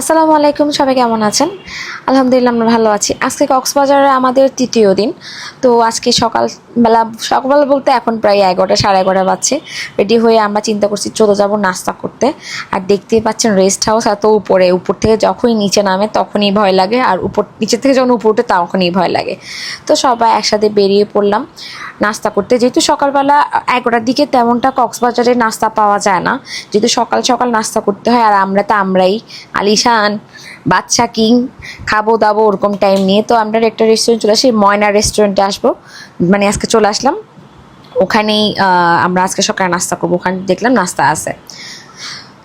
আসসালামু আলাইকুম, সবাই কেমন আছেন? আলহামদুলিল্লাহ আমরা ভালো আছি। আজকে কক্সবাজারে আমাদের তৃতীয় দিন। তো আজকে সকালবেলা বলতে এখন প্রায় 11টা 11:30 বাজছে। রেডি হয়ে আমরা চিন্তা করছি চলে যাব নাস্তা করতে। আর দেখতেই পাচ্ছেন রেস্ট হাউস এত উপর থেকে যখনই নিচে নামে তখনই ভয় লাগে, আর নিচে থেকে যখন উপর উঠে তখনই ভয় লাগে। তো সবাই একসাথে বেরিয়ে পড়লাম নাস্তা করতে। যেহেতু সকালবেলা 11টার দিকে তেমনটা কক্সবাজারে নাস্তা পাওয়া যায় না, যেহেতু সকাল সকাল নাস্তা করতে হয়। আর আমরাই আলিশান বাচ্চা কিং খাবো দাবো ওরকম টাইম নিয়ে তো আমরা একটা রেস্টুরেন্ট চলে আসি, ময়না রেস্টুরেন্টে আসবো, মানে আজকে চলে আসলাম। ওখানেই আমরা আজকে সকালে নাস্তা করবো। ওখানে দেখলাম নাস্তা আছে।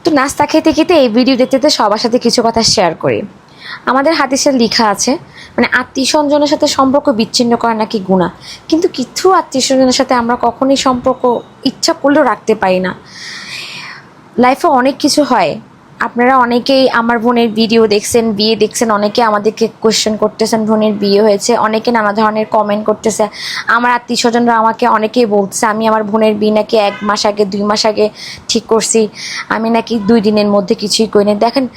তো নাস্তা খেতে খেতে এই ভিডিও দেখতে দেখতে সবার সাথে কিছু কথা শেয়ার করি। আমাদের হাদিসে লেখা আছে, মানে আত্মীয় স্বজনের সাথে সম্পর্ক বিচ্ছিন্ন করা নাকি গুনাহ, কিন্তু কিছু আত্মীয় স্বজনের সাথে আমরা কখনোই সম্পর্ক ইচ্ছা করলেও রাখতে পারি না। লাইফে অনেক কিছু হয়। আপনারা অনেকেই আমার বোনের ভিডিও দেখছেন, বিয়ে দেখছেন, অনেকে আমাদেরকে কোয়েশ্চেন করতেছেন বোনের বিয়ে হয়েছে, অনেকে নানা ধরনের কমেন্ট করতেছে। আমার আত্মীয় স্বজনরা আমাকে অনেকেই বলছে আমি আমার বোনের বিয়ে নাকি 1 মাস আগে 2 মাস আগে ঠিক করছি, আমি নাকি 2 দিনের মধ্যে কিছুই করিনি। দেখেন,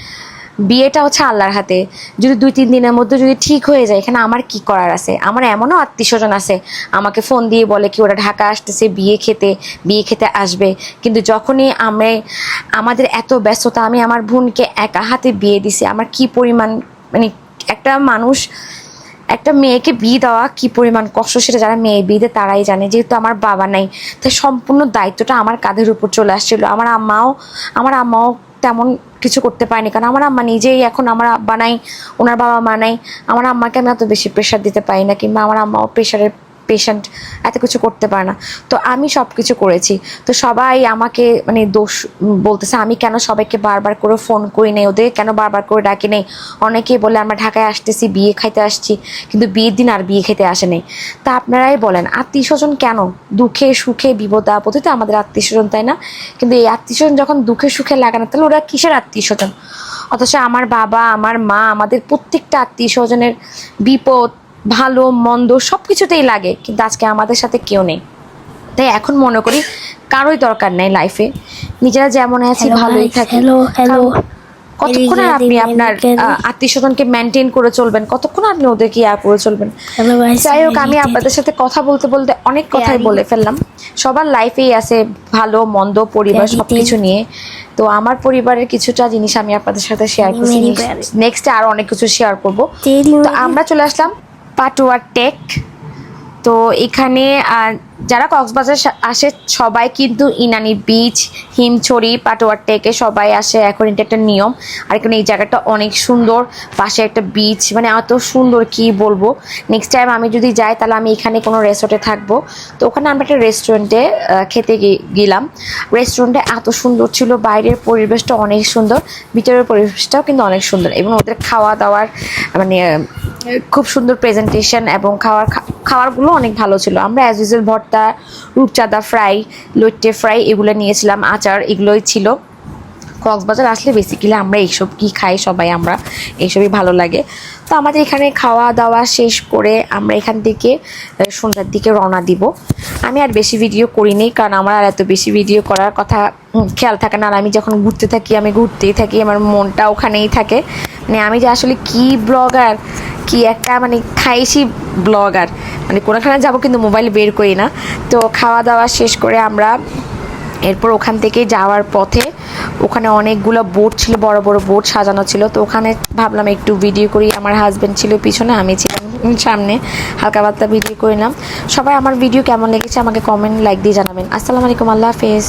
বিয়েটা হচ্ছে আল্লাহর হাতে। যদি 2-3 দিনের মধ্যে যদি ঠিক হয়ে যায়, এখানে আমার কি করার আছে? আমার এমনও আত্মীয় স্বজন আছে আমাকে ফোন দিয়ে বলে কি ওরা ঢাকা আসতেছে বিয়ে খেতে আসবে, কিন্তু যখনই আমাদের এত ব্যস্ততা, আমি আমার বোনকে একা হাতে বিয়ে দিছি। আমার কি পরিমাণ, মানে একটা মেয়েকে বিয়ে দেওয়া কি পরিমাণ কষ্ট, সেটা যারা মেয়ে বিয়ে দেয় তারাই জানে। যেহেতু আমার বাবা নাই, তাই সম্পূর্ণ দায়িত্বটা আমার কাঁধের উপর চলে আসছিল। আমার আম্মাও তেমন কিছু করতে পারেনি, কারণ আমার আম্মা নিজেই এখন, আমার আব্বা নাই, ওনার বাবা মা নাই। আমার আম্মাকে আমি এত বেশি প্রেশার দিতে পারি না, কিংবা আমার আম্মাও প্রেশারের পেশেন্ট, এত কিছু করতে পারে না। তো আমি সব কিছু করেছি। তো সবাই আমাকে মানে দোষ বলতেছে, আমি কেন সবাইকে বারবার করে ফোন করি নেই, ওদের কেন বারবার করে ডাকি নেই। অনেকেই বলে আমরা ঢাকায় আসতেছি, বিয়ে খাইতে আসছি, কিন্তু বিয়ের দিন আর বিয়ে খেতে আসে নেই। তা আপনারাই বলেন, আত্মীয় স্বজন কেন? দুঃখে সুখে বিপদে আপদে তো আমাদের আত্মীয় স্বজন, তাই না? কিন্তু এই আত্মীয় স্বজন যখন দুঃখে সুখে লাগে না, তাহলে ওরা কিসের আত্মীয় স্বজন? অথচ আমার বাবা, আমার মা, আমাদের প্রত্যেকটা আত্মীয় স্বজনের বিপদ ভালো মন্দ সব কিছুতেই লাগে, কিন্তু আজকে আমাদের সাথে কেউ নেই। তাই এখন মনে করি কারোই দরকার নেই লাইফে, নিজেরা যেমন আছি ভালোই থাকি। কতক্ষণ আর আপনি আপনার আত্মীয় স্বজনকে মেনটেন করে চলবেন? কতক্ষণ আপনি ওদেরকে করে চলবেন? যাই হোক, আমি আপনাদের সাথে কথা বলতে বলতে অনেক কথাই বলে ফেললাম। সবার লাইফেই আছে ভালো মন্দ, পরিবার সবকিছু নিয়ে। তো আমার পরিবারের কিছুটা জিনিস আমি আপনাদের সাথে শেয়ার করছি, নেক্সটে আরো অনেক কিছু শেয়ার করব। তো আমরা চলে আসলাম পাটুয়া টেক। তো এখানে যারা কক্সবাজার আসে সবাই কিন্তু ইনানি বিচ, হিমছড়ি, পাটোয়ার টেকে সবাই আসে। এখন এটা একটা নিয়ম। আর এখানে এই জায়গাটা অনেক সুন্দর, পাশে একটা বিচ, মানে এত সুন্দর কি বলবো। নেক্সট টাইম আমি যদি যাই তাহলে আমি এখানে কোনো রেসর্টে থাকবো। তো ওখানে আমরা একটা রেস্টুরেন্টে খেতে গেলাম। রেস্টুরেন্টটা এত সুন্দর ছিল, বাইরের পরিবেশটা অনেক সুন্দর, ভিতরের পরিবেশটাও কিন্তু অনেক সুন্দর, এবং ওদের খাওয়া দাওয়ার মানে খুব সুন্দর প্রেজেন্টেশন, এবং খাবারগুলো অনেক ভালো ছিল। আমরা অ্যাজ ইউজুয়াল ভর্তা, রূপচাঁদা ফ্রাই, লইট্টে ফ্রাই এগুলো নিয়েছিলাম, আচার এগুলোই ছিল। কক্সবাজার আসলে বেসিক্যালি আমরা এইসব কি খাই, সবাই আমরা এইসবই ভালো লাগে। তো আমাদের এখানে খাওয়া দাওয়া শেষ করে আমরা এখান থেকে সন্ধ্যার দিকে রওনা দিব। আমি আর বেশি ভিডিও করিনি, কারণ আমার আর এত বেশি ভিডিও করার কথা খেয়াল থাকে না। আর আমি যখন ঘুরতে থাকি আমি ঘুরতেই থাকি, আমার মনটা ওখানেই থাকে। মানে আমি যে আসলে কি ব্লগার, কি একটা মানে খাইছি ব্লগার, মানে কোনোখানে যাবো কিন্তু মোবাইল বের করি না। তো খাওয়া দাওয়া শেষ করে আমরা এরপর ওখান থেকে যাওয়ার পথে ওখানে অনেকগুলো বোট ছিল, বড় বড় বোট সাজানো ছিল। তো ওখানে ভাবলাম একটু ভিডিও করি। আমার হাজব্যান্ড ছিল পিছনে, আমি ছিলাম সামনে, হালকা পাতলা ভিডিও করে নিলাম। সবাই আমার ভিডিও কেমন লেগেছে আমাকে কমেন্ট লাইক দিয়ে জানাবেন। আসসালামু আলাইকুম, আল্লাহ হাফেজ।